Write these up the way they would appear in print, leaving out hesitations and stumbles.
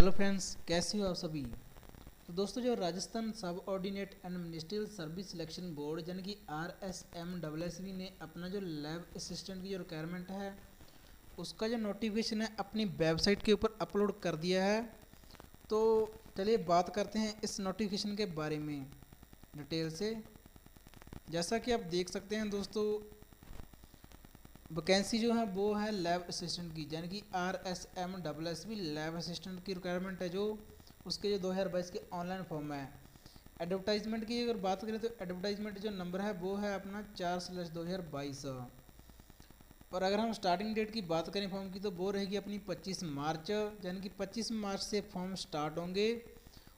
Hello friends, कैसे हो आप सभी। तो दोस्तों, जो राजस्थान सब ordinate and ministerial service selection board यानी कि RSMSSB ने अपना जो लैब असिस्टेंट की जो रिक्वायरमेंट है उसका जो नोटिफिकेशन है अपनी वेबसाइट के ऊपर अपलोड कर दिया है। तो चलिए बात करते हैं इस नोटिफिकेशन के बारे में डिटेल से। जैसा कि आप देख सकते हैं दोस्तों, वैकेंसी जो है वो है लैब असिस्टेंट की, यानी कि RSMSSB लैब असिस्टेंट की रिक्वायरमेंट है जो उसके जो 2022 के ऑनलाइन फॉर्म है। एडवर्टाइजमेंट की अगर बात करें तो एडवर्टाइजमेंट जो नंबर है वो है अपना 4/2022। और अगर हम स्टार्टिंग डेट की बात करें फॉर्म की तो वो रहेगी अपनी 25 मार्च, यानी कि 25 मार्च से फॉर्म स्टार्ट होंगे।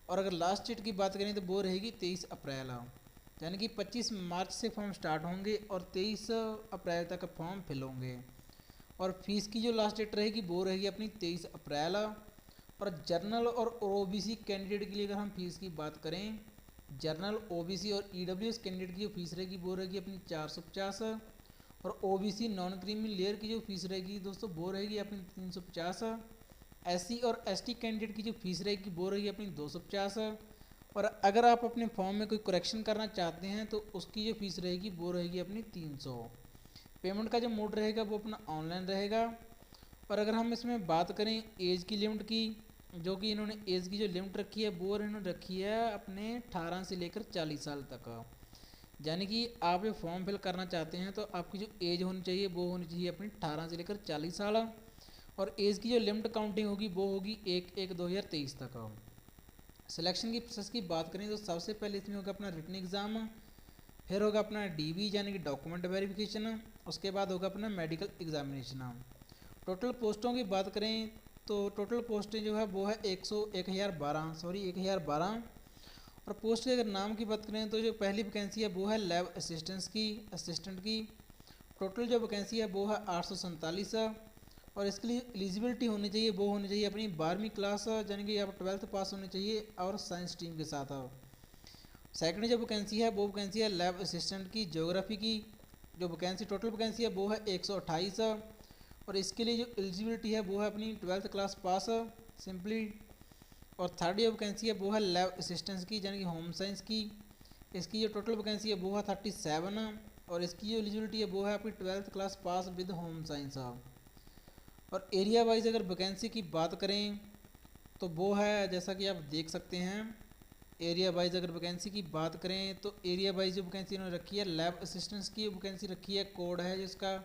और अगर लास्ट डेट की बात करें तो वो रहेगी 23 अप्रैल, यानी कि 25 मार्च से फॉर्म स्टार्ट होंगे और 23 अप्रैल तक फॉर्म फिल होंगे। और फीस की जो लास्ट डेट रहेगी वो रहेगी अपनी 23 अप्रैल। और जर्नल और ओबीसी कैंडिडेट के लिए अगर हम फीस की बात करें, जर्नल ओबीसी और ईडब्ल्यूएस कैंडिडेट की जो फीस रहेगी वो रहेगी अपनी 450। और ओबीसी नॉन क्रीमी लेयर की जो फीस रहेगी दोस्तों वो रहेगी अपनी 350। एससी और एसटी कैंडिडेट की जो फीस रहेगी वो रहेगी अपनी 250। और अगर आप अपने फॉर्म में कोई करेक्शन करना चाहते हैं तो उसकी जो फीस रहेगी वो रहेगी अपनी 300। पेमेंट का जो मोड रहेगा वो अपना ऑनलाइन रहेगा। और अगर हम इसमें बात करें एज की लिमिट की, जो कि इन्होंने एज की जो लिमिट रखी है वो इन्होंने रखी है अपने 18 से लेकर 40 साल तक। यानी कि आप ये फॉर्म फिल करना चाहते हैं तो आपकी जो एज होनी चाहिए वो होनी चाहिए अपनी 18 से लेकर 40 साल। और एज की जो लिमिट काउंटिंग होगी वो होगी 1/1/2023 तक। सिलेक्शन की प्रोसेस की बात करें तो सबसे पहले इसमें होगा अपना रिटन एग्ज़ाम, फिर होगा अपना DV यानी कि डॉक्यूमेंट वेरिफिकेशन, उसके बाद होगा अपना मेडिकल एग्जामिनेशन। टोटल पोस्टों की बात करें तो टोटल पोस्टें जो है वो है 1012। और पोस्ट के अगर नाम की बात करें तो जो पहली वैकेंसी है वो है लैब असिस्टेंट की। टोटल जो वैकेंसी है वो है 847। और इसके लिए एलिजिबिलिटी होनी चाहिए वो होनी चाहिए अपनी 12वीं क्लास, यानी कि आप 12th पास होनी चाहिए और साइंस स्ट्रीम के साथ। सेकंड जो वैकेंसी है वो वैकेंसी है लैब असिस्टेंट की ज्योग्राफी की। जो वैकेंसी टोटल वैकेंसी है वो है 128। और इसके लिए जो एलिजिबिलिटी है वो है अपनी 12th क्लास पास सिंपली। और थर्ड जो वैकेंसी है वो है लैब असिस्टेंट की, यानी कि होम साइंस की। इसकी जो टोटल वैकेंसी है वो है 37। और इसकी जो एलिजिबिलिटी है वो है अपनी 12th class pass with home science. और एरिया वाइज अगर वैकेंसी की बात करें तो वो है जैसा कि आप देख सकते हैं। एरिया वाइज अगर वैकेंसी की बात करें तो एरिया वाइज जो वैकेंसी इन्होंने रखी है लैब असिस्टेंट्स की वैकेंसी रखी है, कोड है जिसका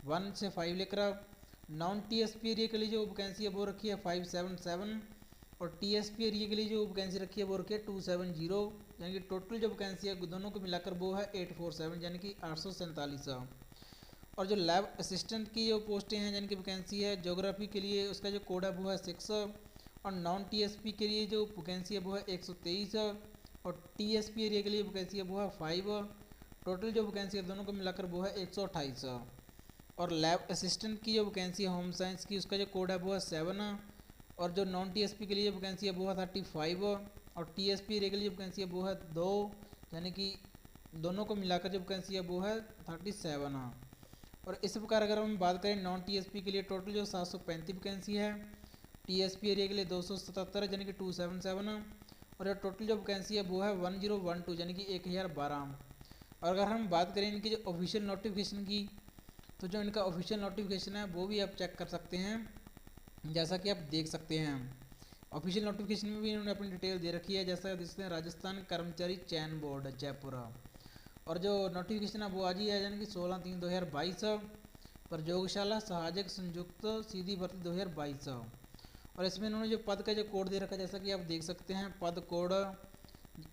1 से 5 लेकर। नॉन TSP एरिया के लिए जो वैकेंसी है वो रखी है 577। और TSP एरिया के लिए जो वैकेंसी रखी है वो रखी है 270। यानी कि टोटल जो वैकेंसी है दोनों को मिलाकर वो है 847, यानी कि 847। और जो लैब असिस्टेंट की जो पोस्टें हैं यानी कि वैकेंसी है ज्योग्राफी के लिए उसका जो कोड है वो है 6। और नॉन TSP के लिए जो वैकेंसी है वो है 123। और TSP एरिया के लिए वैकेंसी है वो है 5। टोटल जो वैकेंसी है दोनों को मिलाकर वो है 128। और लैब असिस्टेंट की जो वैकेंसी है होम साइंस की उसका जो कोड है वो है 7। और जो नॉन TSP के लिए जो वैकेंसी है वो है 35। और TSP एरिया के लिए वैकेंसी है वो है 2, यानी कि दोनों को मिलाकर जो वैकेंसी है वो है 37। और इस प्रकार अगर हम बात करें नॉन TSP के लिए टोटल जो 735 वैकेंसी है, TSP एरिया के लिए 277 यानी कि 277। और जो टोटल जो वैकेंसी है वो है 1012 यानी कि 1012। और अगर हम बात करें इनकी जो ऑफिशियल नोटिफिकेशन की तो जो इनका ऑफिशियल नोटिफिकेशन है वो भी आप चेक कर सकते हैं। जैसा कि आप देख सकते हैं ऑफिशियल नोटिफिकेशन में भी इन्होंने अपनी डिटेल दे रखी है, जैसा देखते हैं राजस्थान कर्मचारी चयन बोर्ड जयपुर। और जो नोटिफिकेशन है वो आज ही है, यानी कि 16/3/2022। प्रयोगशाला सहायक संयुक्त सीधी भर्ती 2022। और इसमें इन्होंने जो पद का जो कोड दे रखा है जैसा कि आप देख सकते हैं, पद कोड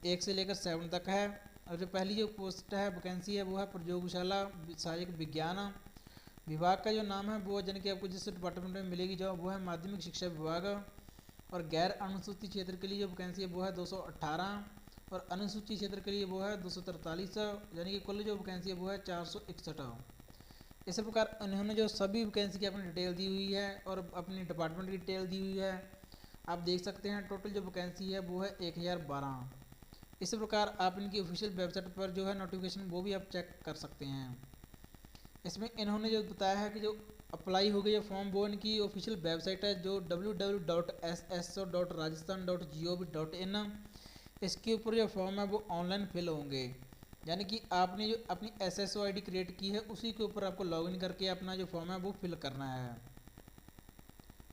1 से लेकर 7 तक है। और जो पहली जो पोस्ट है वैकेंसी है वो है प्रयोगशाला सहायक विज्ञान। विभाग का जो नाम है वो यानी कि आपको जिस डिपार्टमेंट में मिलेगी जॉब वो है माध्यमिक शिक्षा विभाग। और गैर अनुसूचित क्षेत्र के लिए जो वैकेंसी है वो है 218। और अनुसूचित क्षेत्र के लिए वो है 243, यानी कि कुल जो वैकेंसी है वो है 461। इसी प्रकार उन्होंने जो सभी वैकेंसी की अपनी डिटेल दी हुई है और अपनी डिपार्टमेंट की डिटेल दी हुई है। आप देख सकते हैं टोटल जो वैकेंसी है वो है 1012। इसी प्रकार आप इनकी ऑफिशियल वेबसाइट पर जो है नोटिफिकेशन वो भी आप चेक कर सकते हैं। इसमें इन्होंने जो बताया है कि जो अप्लाई हो गई है फॉर्म, वो इनकी ऑफिशियल वेबसाइट है जो www.sso.rajasthan.gov.in। इसके ऊपर जो फॉर्म है वो ऑनलाइन फिल होंगे, यानी कि आपने जो अपनी SSO ID क्रिएट की है उसी के ऊपर आपको लॉगिन करके अपना जो फॉर्म है वो फिल करना है।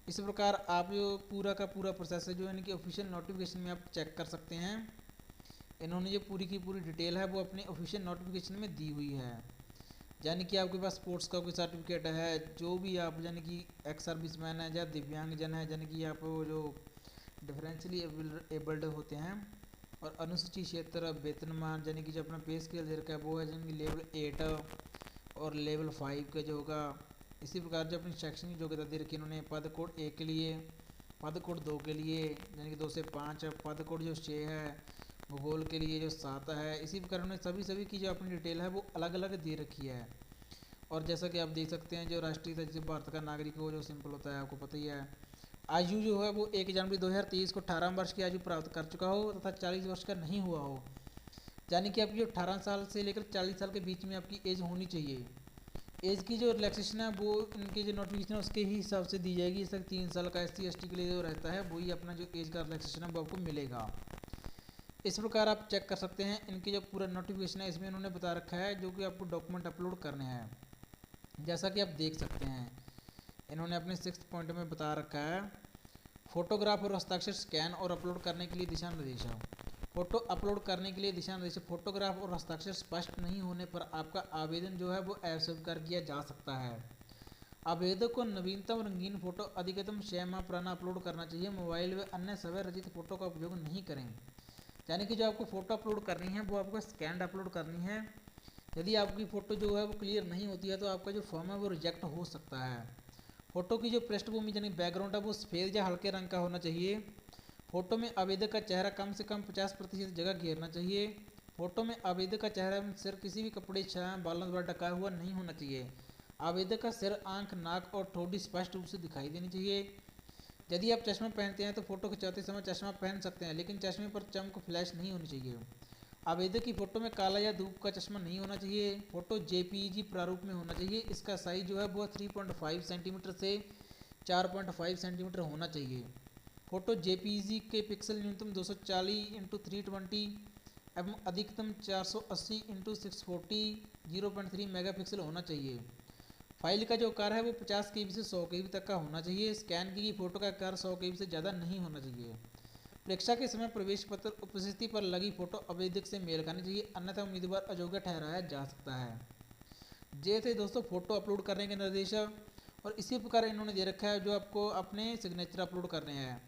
इस प्रकार आप जो पूरा का पूरा प्रोसेस है जो इनकी ऑफिशियल नोटिफिकेशन में आप चेक कर सकते हैं। इन्होंने जो पूरी की पूरी डिटेल है वो अपने ऑफिशियल नोटिफिकेशन में दी हुई है, यानी कि आपके पास स्पोर्ट्स का कोई सर्टिफिकेट है, जो भी आप यानी कि एक्स सर्विसमैन है या दिव्यांगजन है, यानी कि आप जो डिफरेंशियली एबल्ड होते हैं, और अनुसूचित क्षेत्र वेतनमान यानी कि जो अपना पे स्केल दे रखा है वो है यानी कि लेवल 8 और लेवल 5 का जो होगा। इसी प्रकार जो अपनी शैक्षणिक योग्यता दे रखी है इन्होंने पद कोड 1 के लिए, पद कोड 2 के लिए यानी कि 2 से 5, पद कोड जो 6 है, भूगोल के लिए जो 7 है। इसी प्रकार उन्होंने सभी की जो अपनी डिटेल है वो अलग अलग दे रखी है। और जैसा कि आप देख सकते हैं जो राष्ट्रीयता जैसे भारत का नागरिक हो जो सिंपल होता है, आपको पता ही है। आयु जो है वो 1 जनवरी 2023 को 18 वर्ष की आयु प्राप्त कर चुका हो तथा 40 वर्ष का नहीं हुआ हो, यानी कि आपकी जो 18 साल से लेकर 40 साल के बीच में आपकी एज होनी चाहिए। एज की जो रिलैक्सेशन है वो इनके जो नोटिफिकेशन है उसके ही हिसाब से दी जाएगी। जैसे 3 साल का SC ST के लिए जो रहता है वही अपना जो एज का रिलैक्सेशन है वो आपको मिलेगा। इस प्रकार आप चेक कर सकते हैं इनकी जो पूरा नोटिफिकेशन है इसमें इन्होंने बता रखा है जो कि आपको डॉक्यूमेंट अपलोड करने हैं। जैसा कि आप देख सकते हैं इन्होंने अपने 6th पॉइंट में बता रखा है फोटोग्राफ और हस्ताक्षर स्कैन और अपलोड करने के लिए दिशा निर्देश। फोटो अपलोड करने के लिए दिशा निर्देश। फोटोग्राफ और हस्ताक्षर स्पष्ट नहीं होने पर आपका आवेदन जो है वो अस्वीकार किया जा सकता है। आवेदक को नवीनतम रंगीन फोटो अधिकतम 6 माह पुराना अपलोड करना चाहिए। मोबाइल व अन्य समय रचित फोटो का उपयोग नहीं करें, यानी कि जो आपको फ़ोटो अपलोड करनी है वो आपको स्कैंड अपलोड करनी है। यदि आपकी फ़ोटो जो है वो क्लियर नहीं होती है तो आपका जो फॉर्म है वो रिजेक्ट हो सकता है। फ़ोटो की जो पृष्ठभूमि यानी बैकग्राउंड है वो सफ़ेद या हल्के रंग का होना चाहिए। फ़ोटो में आवेदक का चेहरा कम से कम 50% जगह घेरना चाहिए। फ़ोटो में आवेदक का चेहरा एवं सिर किसी भी कपड़े, छाया, बालों द्वारा ढका हुआ नहीं होना चाहिए। आवेदक का सिर, आंख, नाक और ठोड़ी स्पष्ट रूप से दिखाई देनी चाहिए। यदि आप चश्मा पहनते हैं तो फोटो खिंचाते समय चश्मा पहन सकते हैं, लेकिन चश्मे पर चमक फ्लैश नहीं होनी चाहिए। आवेदक की फ़ोटो में काला या धूप का चश्मा नहीं होना चाहिए। फ़ोटो JPEG प्रारूप में होना चाहिए। इसका साइज जो है वो 3.5 सेंटीमीटर से 4.5 सेंटीमीटर होना चाहिए। फ़ोटो JPEG के पिक्सल न्यूनतम 240x320 एवं अधिकतम 480 x 640 0.3 मेगापिक्सल होना चाहिए। फाइल का जो आकार है वो 50 KB से 100 KB तक का होना चाहिए। स्कैन की गई फोटो का आकार 100 KB से ज़्यादा नहीं होना चाहिए। परीक्षा के समय प्रवेश पत्र उपस्थिति पर लगी फोटो आवेदक से मेल खानी चाहिए, अन्यथा उम्मीदवार अयोग्य ठहराया जा सकता है। ये थे दोस्तों फोटो अपलोड करने के निर्देश, और इसी प्रकार इन्होंने दे रखा है जो आपको अपने सिग्नेचर अपलोड करने हैं।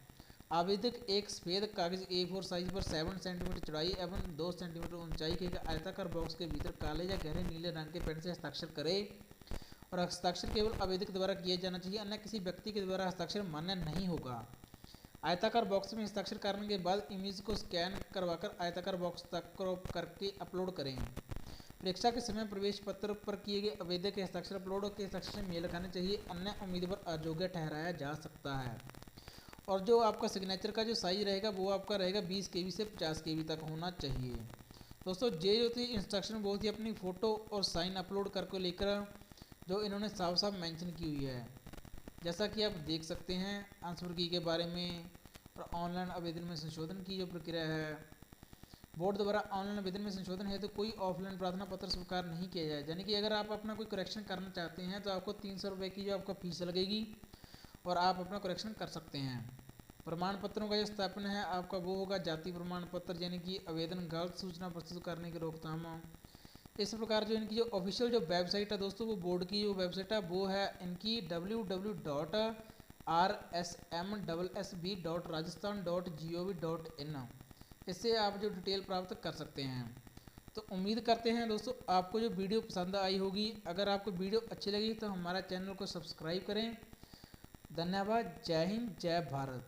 आवेदक एक सफ़ेद कागज A4 साइज पर 7 सेंटीमीटर चौड़ाई एवं 2 सेंटीमीटर ऊंचाई के आयताकार बॉक्स के भीतर काले या गहरे नीले रंग के पेन से हस्ताक्षर करे, और हस्ताक्षर केवल आवेदक द्वारा किया जाना चाहिए, अन्य किसी व्यक्ति के द्वारा हस्ताक्षर मान्य नहीं होगा। आयताकार बॉक्स में हस्ताक्षर करने के बाद इमेज को स्कैन करवाकर आयताकार बॉक्स तक क्रॉप करके अपलोड करें। परीक्षा के समय प्रवेश पत्र पर किए गए आवेदक के हस्ताक्षर अपलोड के हस्ताक्षर से मेल खाने चाहिए, अन्य उम्मीदवार अयोग्य ठहराया जा सकता है। और जो आपका सिग्नेचर का जो साइज रहेगा वो आपका रहेगा 20 KB से 50 KB तक होना चाहिए। दोस्तों ये जो थी इंस्ट्रक्शन बहुत ही अपनी फ़ोटो और साइन अपलोड करके लेकर जो इन्होंने साफ साफ मेंशन की हुई है। जैसा कि आप देख सकते हैं आंसर की के बारे में, और ऑनलाइन आवेदन में संशोधन की जो प्रक्रिया है, बोर्ड द्वारा ऑनलाइन आवेदन में संशोधन है तो कोई ऑफलाइन प्रार्थना पत्र स्वीकार नहीं किया जाए। यानी कि अगर आप अपना कोई करेक्शन करना चाहते हैं तो आपको 300 रुपये की जो आपका फीस लगेगी और आप अपना करेक्शन कर सकते हैं। प्रमाण पत्रों का जो स्थापन है आपका वो होगा जाति प्रमाण पत्र, यानी कि आवेदन गलत सूचना प्रस्तुत करने की रोकथाम। इस प्रकार जो इनकी जो ऑफिशियल जो वेबसाइट है दोस्तों वो बोर्ड की जो वेबसाइट है वो है इनकी www.rsmssb.rajasthan.gov.in। इससे आप जो डिटेल प्राप्त कर सकते हैं। तो उम्मीद करते हैं दोस्तों आपको जो वीडियो पसंद आई होगी। अगर आपको वीडियो अच्छी लगी तो हमारा चैनल को सब्सक्राइब करें। धन्यवाद। जय हिंद, जय भारत।